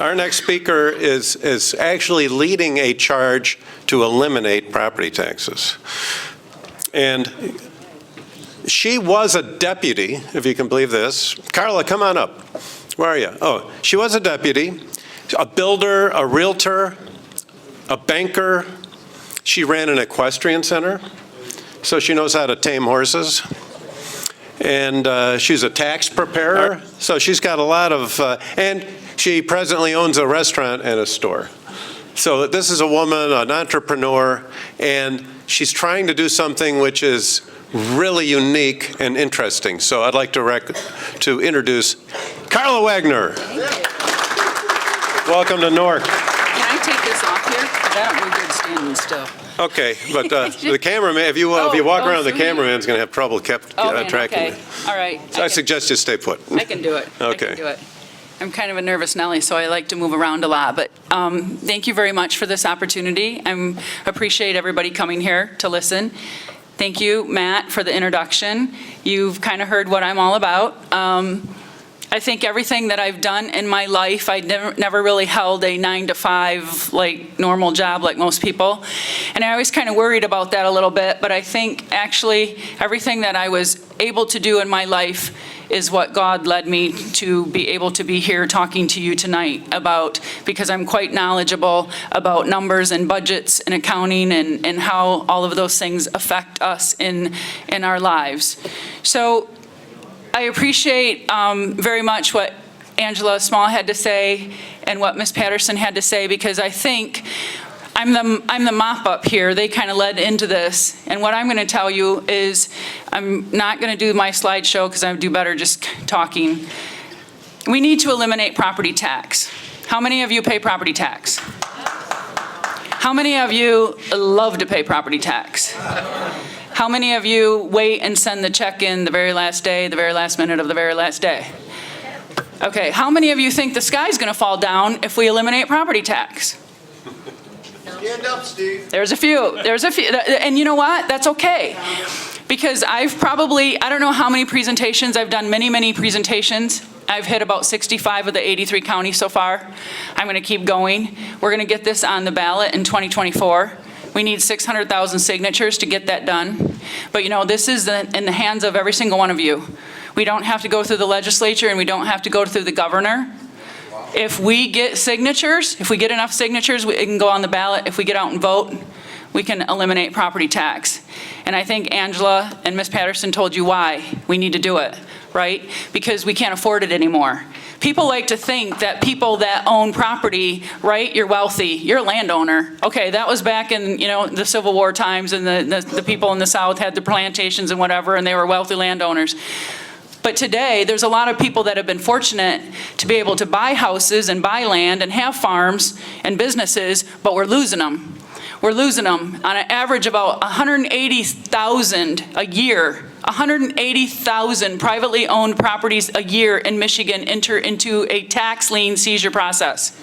Our next speaker is actually leading a charge to eliminate property taxes. And she was a deputy, if you can believe this. Karla, come on up. Where are you? Oh, she was a deputy, a builder, a realtor, a banker. She ran an equestrian center, so she knows how to tame horses. And she's a tax preparer, so she's got a lot of, and she presently owns a restaurant and a store. So this is a woman, an entrepreneur, and she's trying to do something which is really unique and interesting. So I'd like to introduce Karla Wagner. Welcome to NORC. Can I take this off here? I don't do good standing still. Okay, but the cameraman, if you walk around, the cameraman's going to have trouble tracking okay. you. All right. So I suggest you stay put. I can do it. Okay. I can do it. I'm kind of a nervous Nelly, so I like to move around a lot. But thank you very much for this opportunity. I appreciate everybody coming here to listen. Thank you, Matt, for the introduction. You've kind of heard what I'm all about. I think everything that I've done in my life, I never really held a 9-to-5 like normal job like most people. And I always kind of worried about that a little bit, but I think actually everything that I was able to do in my life is what God led me to be able to be here talking to you tonight about, because I'm quite knowledgeable about numbers and budgets and accounting and how all of those things affect us in our lives. So I appreciate very much what Angela Small had to say and what Ms. Patterson had to say, because I think I'm the mop-up here. They kind of led into this. And what I'm going to tell you is I'm not going to do my slideshow because I do better just talking. We need to eliminate property tax. How many of you pay property tax? How many of you love to pay property tax? How many of you wait and send the check in the very last day, the very last minute of the very last day? Okay, how many of you think the sky's going to fall down if we eliminate property tax? Stand up, Steve. There's a few. And you know what? That's okay. Because I've probably, I don't know how many presentations, I've done many presentations. I've hit about 65 of the 83 counties so far. I'm going to keep going. We're going to get this on the ballot in 2024. We need 600,000 signatures to get that done. But you know, this is in the hands of every single one of you. We don't have to go through the legislature and we don't have to go through the governor. If we get signatures, if we get enough signatures, it can go on the ballot. If we get out and vote, we can eliminate property tax. And I think Angela and Ms. Patterson told you why we need to do it, right? Because we can't afford it anymore. People like to think that people that own property, right, you're wealthy, you're a landowner. Okay, that was back in, you know, the Civil War times, and the people in the South had the plantations and whatever, and they were wealthy landowners. But today, there's a lot of people that have been fortunate to be able to buy houses and buy land and have farms and businesses, but we're losing them. We're losing them on an average about 180,000 a year. 180,000 privately owned properties a year in Michigan enter into a tax lien seizure process.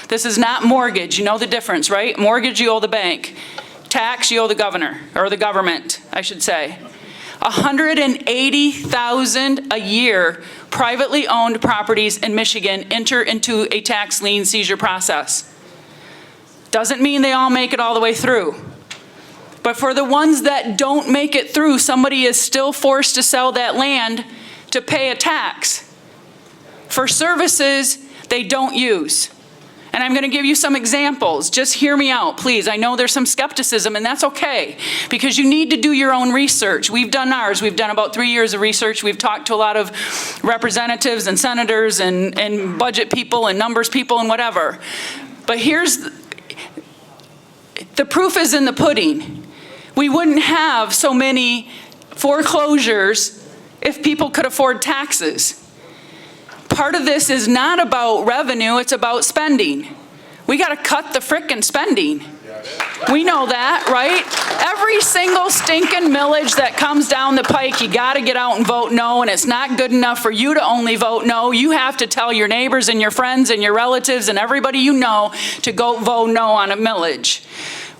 This is not mortgage. You know the difference, right? Mortgage, you owe the bank. Tax, you owe the governor, or the government, I should say. 180,000 a year privately owned properties in Michigan enter into a tax lien seizure process. Doesn't mean they all make it all the way through. But for the ones that don't make it through, somebody is still forced to sell that land to pay a tax for services they don't use. And I'm going to give you some examples. Just hear me out, please. I know there's some skepticism, and that's okay, because you need to do your own research. We've done ours. We've done about 3 years of research. We've talked to a lot of representatives and senators and budget people and numbers people and whatever. But here's the proof is in the pudding. We wouldn't have so many foreclosures if people could afford taxes. Part of this is not about revenue, it's about spending. We got to cut the frickin' spending. We know that, right? Every single stinking millage that comes down the pike, you got to get out and vote no, and it's not good enough for you to only vote no. You have to tell your neighbors and your friends and your relatives and everybody you know to go vote no on a millage.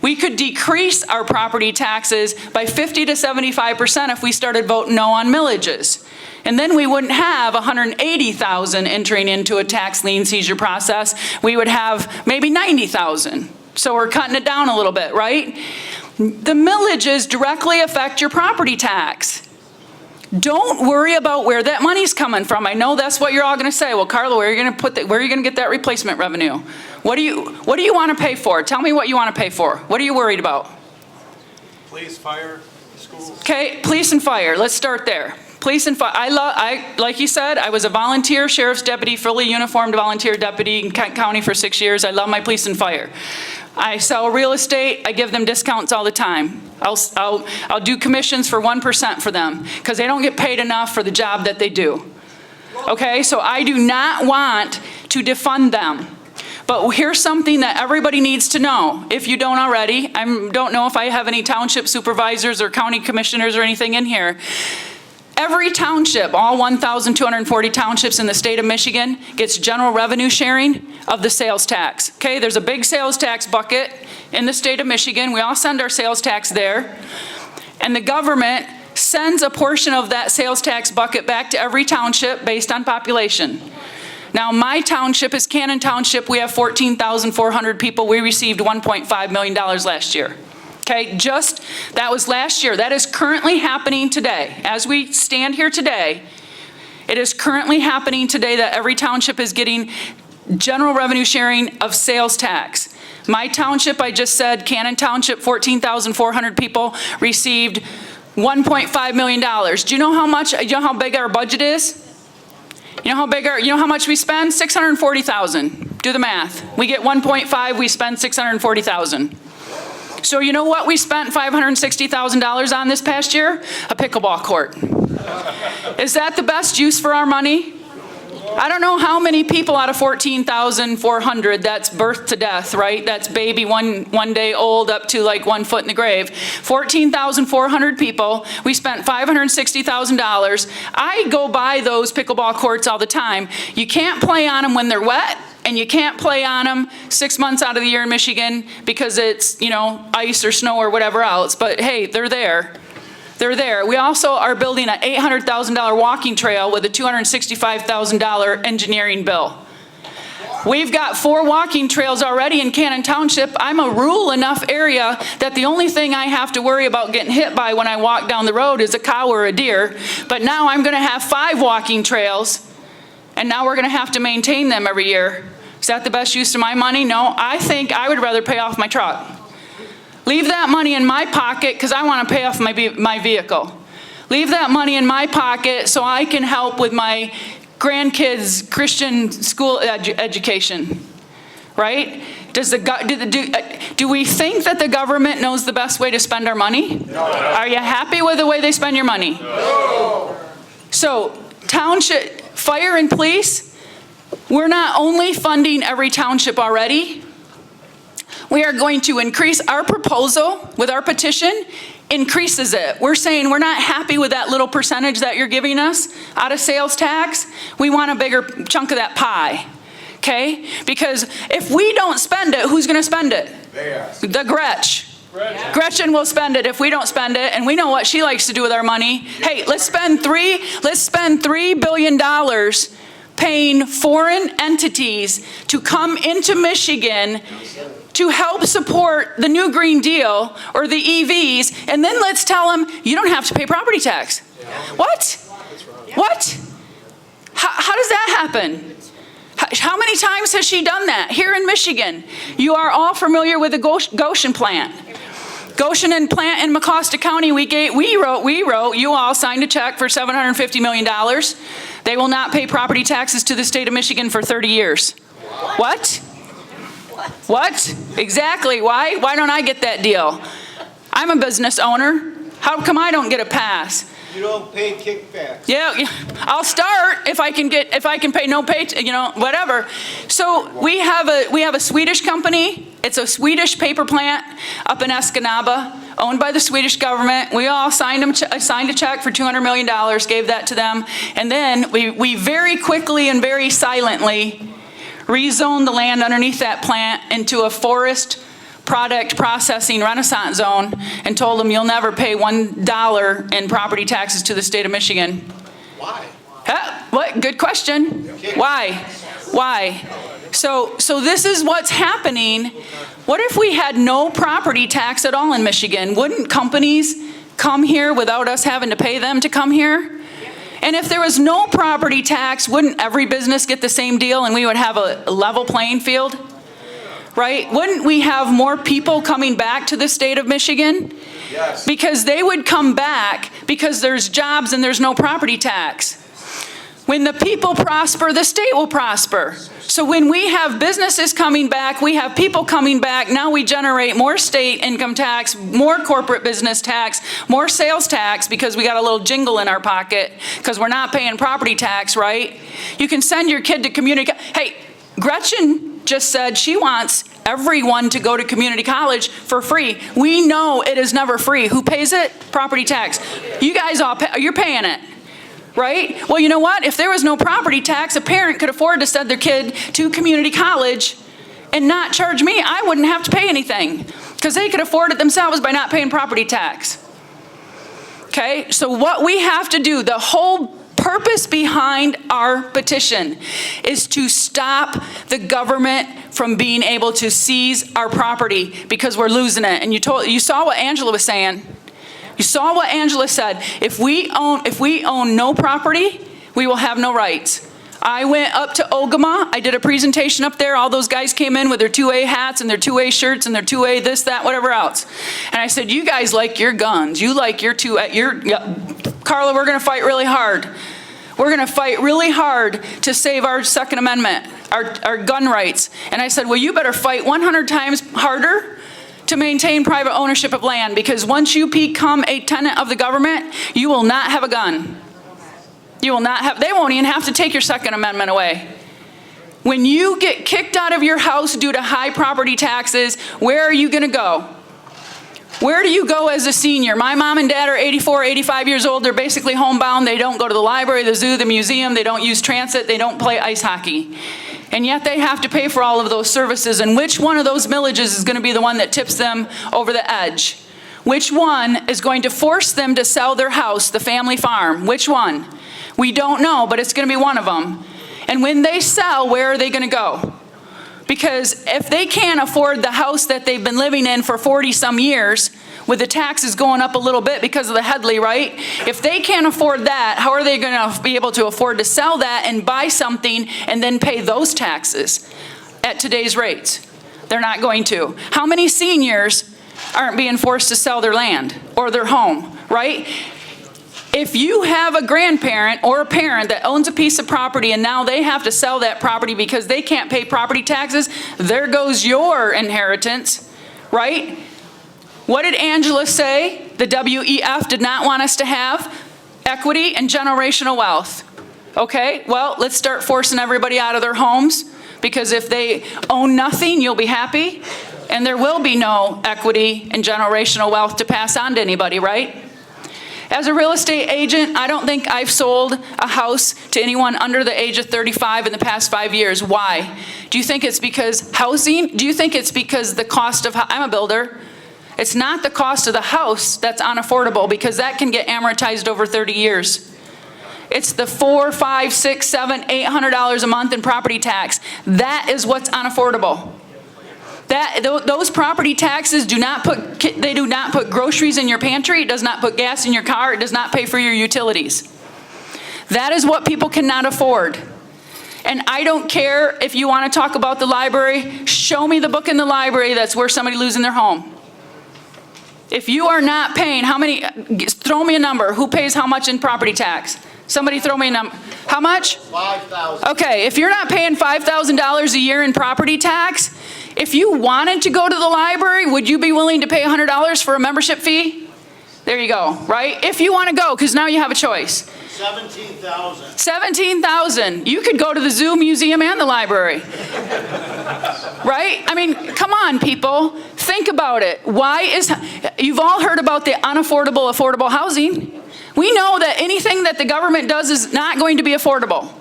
We could decrease our property taxes by 50 to 75% if we started voting no on millages. And then we wouldn't have 180,000 entering into a tax lien seizure process. We would have maybe 90,000. So we're cutting it down a little bit, right? The millages directly affect your property tax. Don't worry about where that money's coming from. I know that's what you're all going to say. Well, Karla, where are you going to put that? Where are you going to get that replacement revenue? What do you want to pay for? Tell me what you want to pay for. What are you worried about? Police, fire, schools. Okay, police and fire. Let's start there. Police and fire. Like you said, I was a volunteer sheriff's deputy, fully uniformed volunteer deputy in Kent County for 6 years. I love my police and fire. I sell real estate. I give them discounts all the time. I'll do commissions for 1% for them because they don't get paid enough for the job that they do. Okay, so I do not want to defund them. But here's something that everybody needs to know, if you don't already. I don't know if I have any township supervisors or county commissioners or anything in here. Every township, all 1,240 townships in the state of Michigan, gets general revenue sharing of the sales tax. Okay, there's a big sales tax bucket in the state of Michigan. We all send our sales tax there. And the government sends a portion of that sales tax bucket back to every township based on population. Now, my township is Cannon Township. We have 14,400 people. We received $1.5 million last year. Okay, that was last year. That is currently happening today. As we stand here today, it is currently happening today that every township is getting general revenue sharing of sales tax. My township, I just said, Cannon Township, 14,400 people received $1.5 million. Do you know how big our budget is? You know how much we spend? $640,000. Do the math. We get 1.5, we spend $640,000. So you know what we spent $560,000 on this past year? A pickleball court. Is that the best use for our money? I don't know how many people out of 14,400, that's birth to death, right? That's baby one day old up to like 1 foot in the grave. 14,400 people, we spent $560,000. I go by those pickleball courts all the time. You can't play on them when they're wet, and you can't play on them 6 months out of the year in Michigan because it's, ice or snow or whatever else. But hey, they're there. They're there. We also are building an $800,000 walking trail with a $265,000 engineering bill. We've got 4 walking trails already in Cannon Township. I'm a rural enough area that the only thing I have to worry about getting hit by when I walk down the road is a cow or a deer. But now I'm going to have 5 walking trails, and now we're going to have to maintain them every year. Is that the best use of my money? No, I think I would rather pay off my truck. Leave that money in my pocket because I want to pay off my vehicle. Leave that money in my pocket so I can help with my grandkids' Christian school education, right? Do we think that the government knows the best way to spend our money? No. Are you happy with the way they spend your money? No. So township, fire and police, we're not only funding every township already, we are going to increase our proposal with our petition, increases it. We're saying we're not happy with that little percentage that you're giving us out of sales tax. We want a bigger chunk of that pie, okay? Because if we don't spend it, who's going to spend it? The Gretchen. Gretchen will spend it if we don't spend it, and we know what she likes to do with our money. Hey, let's spend $3 billion paying foreign entities to come into Michigan to help support the new Green Deal or the EVs, and then let's tell them you don't have to pay property tax. What? What? How does that happen? How many times has she done that here in Michigan? You are all familiar with the Goshen plant. Goshen and plant in Mecosta County, we wrote, you all signed a check for $750 million. They will not pay property taxes to the state of Michigan for 30 years. What? What? Exactly. Why? Why don't I get that deal? I'm a business owner. How come I don't get a pass? You don't pay kickbacks. Yeah, I'll start if I can pay no pay, whatever. So we have a Swedish company. It's a Swedish paper plant up in Escanaba, owned by the Swedish government. We all signed a check for $200 million, gave that to them, and then we very quickly and very silently rezoned the land underneath that plant into a forest product processing renaissance zone and told them you'll never pay $1 in property taxes to the state of Michigan. Why? What? Good question. Why? So this is what's happening. What if we had no property tax at all in Michigan? Wouldn't companies come here without us having to pay them to come here? And if there was no property tax, wouldn't every business get the same deal and we would have a level playing field? Right? Wouldn't we have more people coming back to the state of Michigan? Yes. Because they would come back because there's jobs and there's no property tax. When the people prosper, the state will prosper. So when we have businesses coming back, we have people coming back, now we generate more state income tax, more corporate business tax, more sales tax because we got a little jingle in our pocket because we're not paying property tax, right? You can send your kid to community. Hey, Gretchen just said she wants everyone to go to community college for free. We know it is never free. Who pays it? Property tax. You guys all pay, you're paying it. Right? Well, you know what? If there was no property tax, a parent could afford to send their kid to community college and not charge me. I wouldn't have to pay anything because they could afford it themselves by not paying property tax. Okay? So what we have to do, the whole purpose behind our petition is to stop the government from being able to seize our property because we're losing it. And you saw what Angela was saying. You saw what Angela said. If we own no property, we will have no rights. I went up to Ogama. I did a presentation up there. All those guys came in with their 2A hats and their 2A shirts and their 2A this, that, whatever else. And I said, you guys like your guns. You like your 2A. Karla, we're going to fight really hard. We're going to fight really hard to save our Second Amendment, our gun rights. And I said, well, you better fight 100 times harder to maintain private ownership of land, because once you become a tenant of the government, you will not have a gun. You will not have, they won't even have to take your Second Amendment away. When you get kicked out of your house due to high property taxes, where are you going to go? Where do you go as a senior? My mom and dad are 84, 85 years old. They're basically homebound. They don't go to the library, the zoo, the museum. They don't use transit. They don't play ice hockey. And yet they have to pay for all of those services. And which one of those millages is going to be the one that tips them over the edge? Which one is going to force them to sell their house, the family farm? Which one? We don't know, but it's going to be one of them. And when they sell, where are they going to go? Because if they can't afford the house that they've been living in for 40 some years, with the taxes going up a little bit because of the Headley, right? If they can't afford that, how are they going to be able to afford to sell that and buy something and then pay those taxes at today's rates? They're not going to. How many seniors aren't being forced to sell their land or their home, right? If you have a grandparent or a parent that owns a piece of property and now they have to sell that property because they can't pay property taxes, there goes your inheritance, right? What did Angela say? The WEF did not want us to have equity and generational wealth. Okay, well, let's start forcing everybody out of their homes, because if they own nothing, you'll be happy, and there will be no equity and generational wealth to pass on to anybody, right? As a real estate agent, I don't think I've sold a house to anyone under the age of 35 in the past 5 years. Why? Do you think it's because housing? Do you think it's because the cost of, I'm a builder. It's not the cost of the house that's unaffordable, because that can get amortized over 30 years. It's the $400, $500, $600, $700, $800 a month in property tax. That is what's unaffordable. Those property taxes do not put groceries in your pantry. It does not put gas in your car. It does not pay for your utilities. That is what people cannot afford. And I don't care if you want to talk about the library. Show me the book in the library that's worth somebody losing their home. If you are not paying, how many, throw me a number. Who pays how much in property tax? Somebody throw me a number. How much? $5,000. Okay, if you're not paying $5,000 a year in property tax, if you wanted to go to the library, would you be willing to pay $100 for a membership fee? There you go, right? If you want to go, because now you have a choice. $17,000. $17,000. You could go to the zoo, museum, and the library. Right? I mean, come on, people. Think about it. You've all heard about the unaffordable, affordable housing. We know that anything that the government does is not going to be affordable.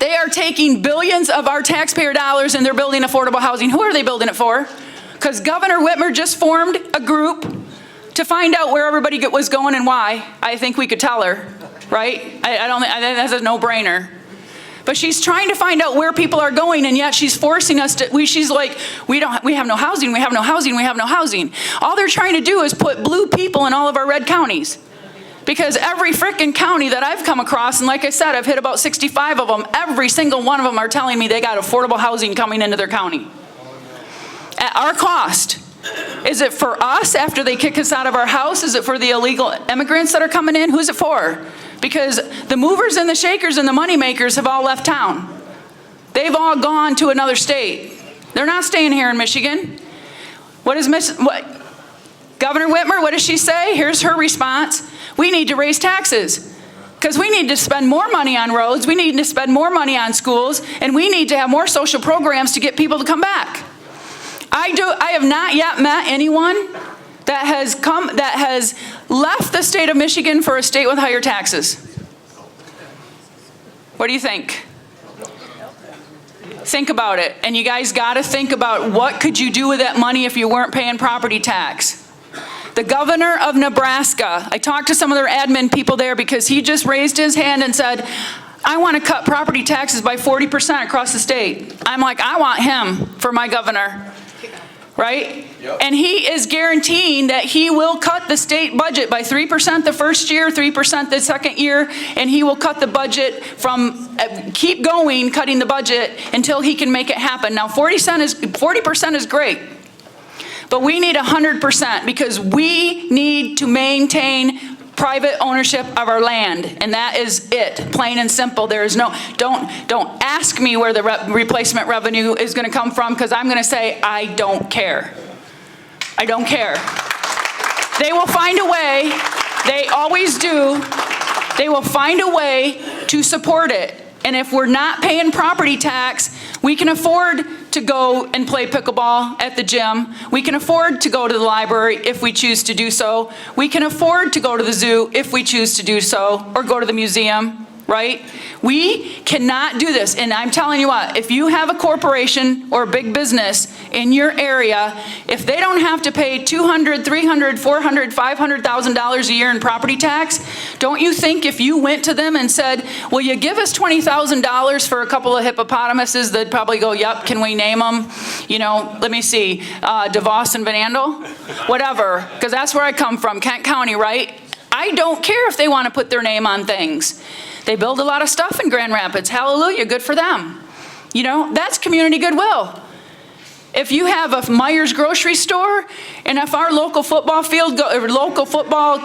They are taking billions of our taxpayer dollars and they're building affordable housing. Who are they building it for? Because Governor Whitmer just formed a group to find out where everybody was going and why. I think we could tell her. right? I don't think that's a no-brainer. But she's trying to find out where people are going, and yet she's forcing us to, she's like, we have no housing, we have no housing, we have no housing. All they're trying to do is put blue people in all of our red counties. Because every frickin' county that I've come across, and like I said, I've hit about 65 of them, every single one of them are telling me they got affordable housing coming into their county. At our cost. Is it for us after they kick us out of our house? Is it for the illegal immigrants that are coming in? Who's it for? Because the movers and the shakers and the money makers have all left town. They've all gone to another state. They're not staying here in Michigan. Governor Whitmer, what does she say? Here's her response. We need to raise taxes because we need to spend more money on roads, we need to spend more money on schools, and we need to have more social programs to get people to come back. I have not yet met anyone that has left the state of Michigan for a state with higher taxes. What do you think? Think about it. And you guys got to think about what could you do with that money if you weren't paying property tax. The governor of Nebraska, I talked to some of their admin people there because he just raised his hand and said, I want to cut property taxes by 40% across the state. I'm like, I want him for my governor, right? Yep. And he is guaranteeing that he will cut the state budget by 3% the first year, 3% the second year, and he will cut the budget from, keep going, cutting the budget until he can make it happen. Now, 40% is great. But we need 100% because we need to maintain private ownership of our land, and that is it, plain and simple. There is no, don't ask me where the replacement revenue is going to come from because I'm going to say I don't care. I don't care. They will find a way, they always do, they will find a way to support it. And if we're not paying property tax, we can afford to go and play pickleball at the gym. We can afford to go to the library if we choose to do so. We can afford to go to the zoo if we choose to do so, or go to the museum, right? We cannot do this. And I'm telling you what, if you have a corporation or a big business in your area, if they don't have to pay $200,000, $300,000, $400,000, $500,000 a year in property tax, don't you think if you went to them and said, will you give us $20,000 for a couple of hippopotamuses, they'd probably go, yep, can we name them? You know, let me see, DeVos and Van Andel? Whatever, because that's where I come from, Kent County, right? I don't care if they want to put their name on things. They build a lot of stuff in Grand Rapids. Hallelujah, good for them. You know, that's community goodwill. If you have a Meijer's grocery store, and if our local football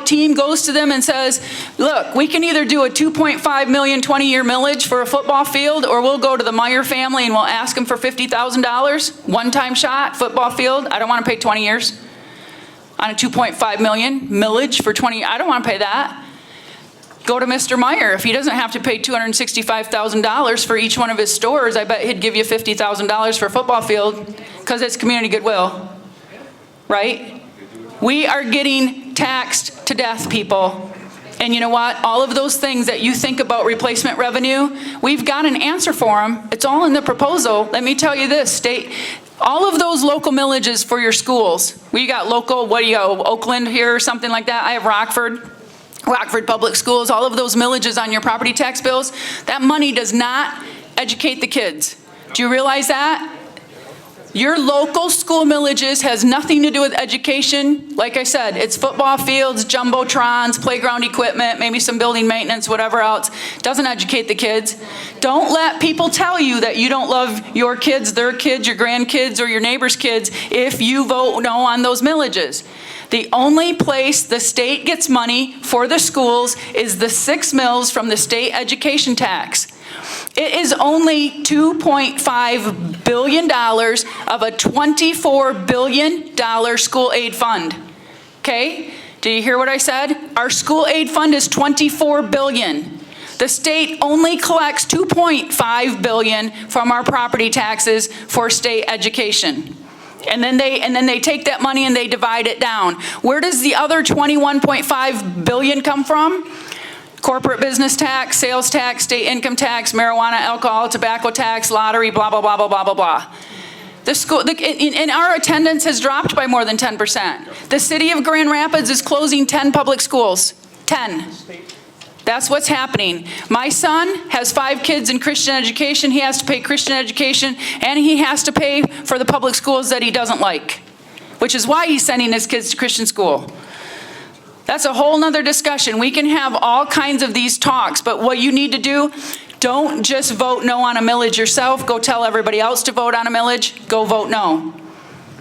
team goes to them and says, look, we can either do a $2.5 million 20-year millage for a football field, or we'll go to the Meijer family and we'll ask them for $50,000, one-time shot, football field. I don't want to pay 20 years on a $2.5 million millage for 20. I don't want to pay that. Go to Mr. Meijer. If he doesn't have to pay $265,000 for each one of his stores, I bet he'd give you $50,000 for a football field because it's community goodwill, right? We are getting taxed to death, people. And you know what? All of those things that you think about replacement revenue, we've got an answer for them. It's all in the proposal. Let me tell you this, all of those local millages for your schools. We got local, what do you got, Oakland here or something like that? I have Rockford Public Schools, all of those millages on your property tax bills, that money does not educate the kids. Do you realize that? Your local school millages has nothing to do with education. Like I said, it's football fields, jumbotrons, playground equipment, maybe some building maintenance, whatever else. Doesn't educate the kids. Don't let people tell you that you don't love your kids, their kids, your grandkids, or your neighbor's kids if you vote no on those millages. The only place the state gets money for the schools is the 6 mills from the state education tax. It is only $2.5 billion of a $24 billion school aid fund. Okay? Do you hear what I said? Our school aid fund is $24 billion. The state only collects $2.5 billion from our property taxes for state education. And then they take that money and they divide it down. Where does the other $21.5 billion come from? Corporate business tax, sales tax, state income tax, marijuana, alcohol, tobacco tax, lottery, blah, blah, blah, blah, blah, blah, blah. And our attendance has dropped by more than 10%. The city of Grand Rapids is closing 10 public schools. 10. That's what's happening. My son has 5 kids in Christian education. He has to pay Christian education, and he has to pay for the public schools that he doesn't like, which is why he's sending his kids to Christian school. That's a whole nother discussion. We can have all kinds of these talks, but what you need to do, don't just vote no on a millage yourself. Go tell everybody else to vote on a millage. Go vote no.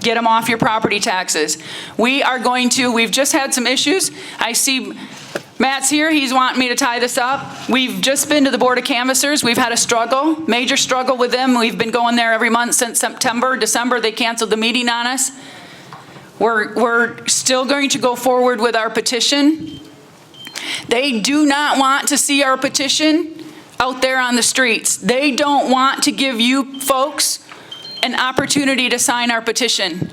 Get them off your property taxes. We've just had some issues. I see Matt's here. He's wanting me to tie this up. We've just been to the Board of Canvassers. We've had a struggle, major struggle with them. We've been going there every month since September. December, they canceled the meeting on us. We're still going to go forward with our petition. They do not want to see our petition out there on the streets. They don't want to give you folks an opportunity to sign our petition.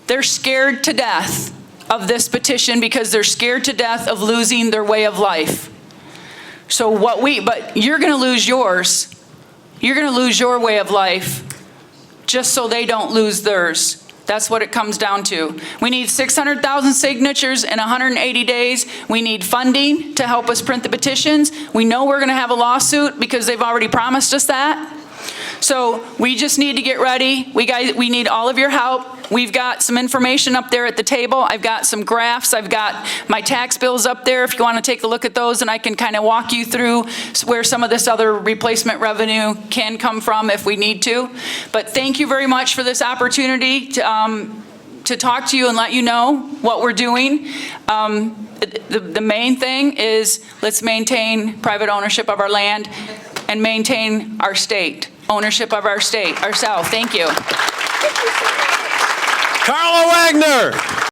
They're scared to death of this petition because they're scared to death of losing their way of life. But you're gonna lose yours. You're gonna lose your way of life just so they don't lose theirs. That's what it comes down to. We need 600,000 signatures in 180 days. We need funding to help us print the petitions. We know we're gonna have a lawsuit because they've already promised us that. So we just need to get ready. We need all of your help. We've got some information up there at the table. I've got some graphs. I've got my tax bills up there if you want to take a look at those, and I can kind of walk you through where some of this other replacement revenue can come from if we need to. But thank you very much for this opportunity to talk to you and let you know what we're doing. The main thing is let's maintain private ownership of our land and maintain our state, ownership of our state, ourselves. Thank you. Karla Wagner.